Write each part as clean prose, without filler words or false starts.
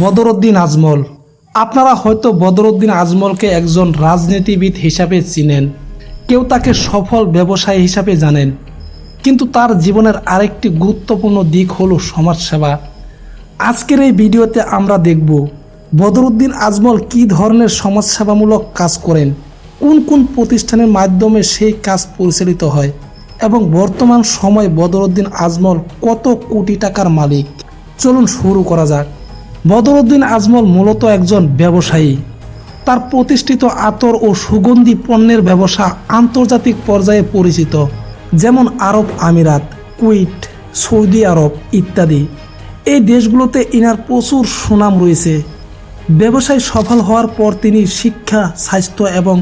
বদরউদ্দিন আজমল। আপনারা হয়তো বদরউদ্দিন আজমলকে একজন রাজনীতিবিদ হিসাবে চিনেন, কেউ তাকে সফল ব্যবসায়ী হিসাবে জানেন, কিন্তু তার জীবনের আরেকটি গুরুত্বপূর্ণ দিক হলো সমাজসেবা। আজকের এই ভিডিওতে আমরা দেখব বদরউদ্দিন আজমল কী ধরনের সমাজসেবামূলক কাজ করেন, কোন কোন প্রতিষ্ঠানের মাধ্যমে সেই কাজ পরিচালিত হয় এবং বর্তমান সময়ে বদরউদ্দিন আজমল কত কোটি টাকার মালিক। চলুন শুরু করা যাক। বদরউদ্দিন আজমল মূলত একজন ব্যবসায়ী। তার প্রতিষ্ঠিত আতর ও সুগন্ধি পণ্যের ব্যবসা আন্তর্জাতিক পর্যায়ে পরিচিত, যেমন আরব আমিরাত, কুয়েত, সৌদি আরব ইত্যাদি। এই দেশগুলোতে ইনার প্রচুর সুনাম রয়েছে। ব্যবসায় সফল হওয়ার পর তিনি শিক্ষা, স্বাস্থ্য এবং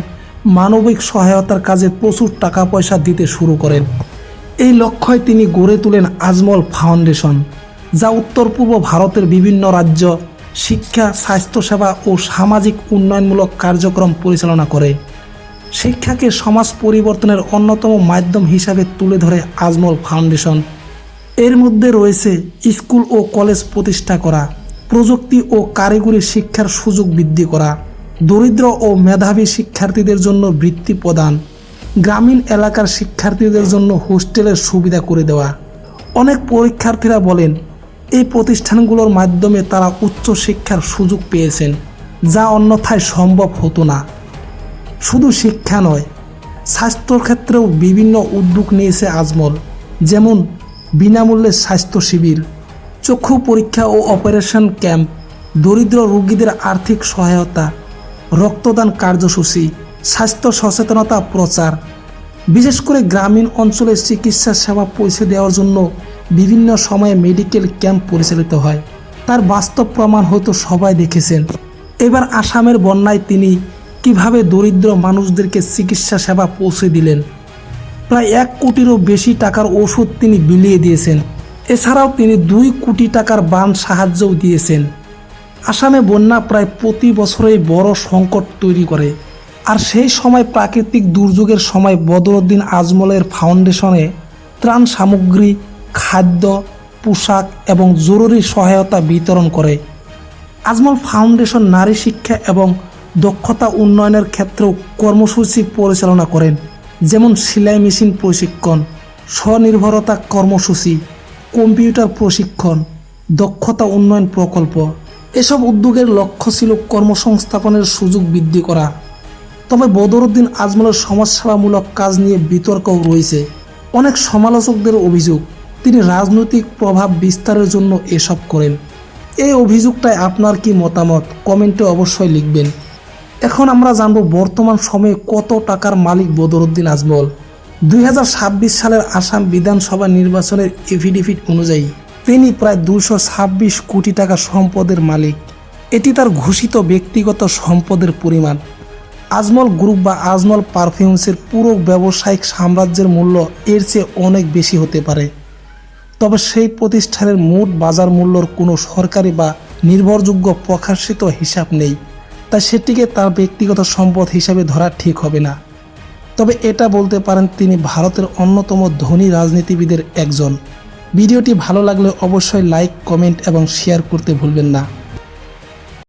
মানবিক সহায়তার কাজে প্রচুর টাকা পয়সা দিতে শুরু করেন। এই লক্ষ্যে তিনি গড়ে তোলেন আজমল ফাউন্ডেশন, যা উত্তর পূর্ব ভারতের বিভিন্ন রাজ্য শিক্ষা, স্বাস্থ্যসেবা ও সামাজিক উন্নয়নমূলক কার্যক্রম পরিচালনা করে। শিক্ষাকে সমাজ পরিবর্তনের অন্যতম মাধ্যম হিসাবে তুলে ধরে আজমল ফাউন্ডেশন। এর মধ্যে রয়েছে স্কুল ও কলেজ প্রতিষ্ঠা করা, প্রযুক্তি ও কারিগরি শিক্ষার সুযোগ বৃদ্ধি করা, দরিদ্র ও মেধাবী শিক্ষার্থীদের জন্য বৃত্তি প্রদান, গ্রামীণ এলাকার শিক্ষার্থীদের জন্য হোস্টেলের সুবিধা করে দেওয়া। অনেক পরীক্ষার্থীরা বলেন এই প্রতিষ্ঠানগুলোর মাধ্যমে তারা উচ্চ শিক্ষার সুযোগ পেয়েছেন, যা অন্যথায় সম্ভব হতো না। শুধু শিক্ষা নয়, স্বাস্থ্যর ক্ষেত্রেও বিভিন্ন উদ্যোগ নিয়েছে আজমল, যেমন বিনামূল্যে স্বাস্থ্য শিবির, চক্ষু পরীক্ষা ও অপারেশন ক্যাম্প, দরিদ্র রোগীদের আর্থিক সহায়তা, রক্তদান কার্যসূচি, স্বাস্থ্য সচেতনতা প্রচার। বিশেষ করে গ্রামীণ অঞ্চলে চিকিৎসা সেবা পৌঁছে দেওয়ার জন্য বিভিন্ন সময়ে মেডিকেল ক্যাম্প পরিচালিত হয়। তার বাস্তব প্রমাণ হয়তো সবাই দেখেছেন। এবার আসামের বন্যায় তিনি কিভাবে দরিদ্র মানুষদেরকে চিকিৎসা সেবা পৌঁছে দিলেন। প্রায় 1 কোটিরও বেশি টাকার ওষুধ তিনি বিলিয়ে দিয়েছেন। এছাড়াও তিনি 2 কোটি টাকার বান সাহায্যও দিয়েছেন। আসামে বন্যা প্রায় প্রতি বছরেই বড় সংকট তৈরি করে, আর সেই সময় প্রাকৃতিক দুর্যোগের সময় বদরউদ্দিন আজমলের ফাউন্ডেশনে ত্রাণ সামগ্রী, খাদ্য, পোশাক এবং জরুরি সহায়তা বিতরণ করে। আজমল ফাউন্ডেশন নারী শিক্ষা এবং দক্ষতা উন্নয়নের ক্ষেত্রেও কর্মসূচি পরিচালনা করেন, যেমন সেলাই মেশিন প্রশিক্ষণ, স্বনির্ভরতা কর্মসূচি, কম্পিউটার প্রশিক্ষণ, দক্ষতা উন্নয়ন প্রকল্প। এসব উদ্যোগের লক্ষ্য ছিল কর্মসংস্থাপনের সুযোগ বৃদ্ধি করা। তবে বদরউদ্দিন আজমলের সমাজসেবামূলক কাজ নিয়ে বিতর্কও রয়েছে। অনেক সমালোচকদের অভিযোগ তিনি রাজনৈতিক প্রভাব বিস্তারের জন্য এসব করেন। এই অভিযোগটায় আপনার কি মতামত কমেন্টে অবশ্যই লিখবেন। এখন আমরা জানব বর্তমান সময়ে কত টাকার মালিক বদরউদ্দিন আজমল। 2026 সালের আসাম বিধানসভা নির্বাচনের এফিডেভিট অনুযায়ী তিনি প্রায় 226 কোটি টাকা সম্পদের মালিক। এটি তার ঘোষিত ব্যক্তিগত সম্পদের পরিমাণ। আজমল গ্রুপ বা আজমল পারফিউমসের পুরো ব্যবসায়িক সাম্রাজ্যের মূল্য এর চেয়ে অনেক বেশি হতে পারে। তবে সেই প্রতিষ্ঠানের মোট বাজার মূল্যর কোনো সরকারি বা নির্ভরযোগ্য প্রকাশিত হিসাব নেই, তাই সেটিকে তার ব্যক্তিগত সম্পদ হিসাবে ধরা ঠিক হবে না। তবে এটা বলতে পারেন তিনি ভারতের অন্যতম ধনী রাজনীতিবিদের একজন। ভিডিওটি ভালো লাগলে অবশ্যই লাইক, কমেন্ট এবং শেয়ার করতে ভুলবেন না।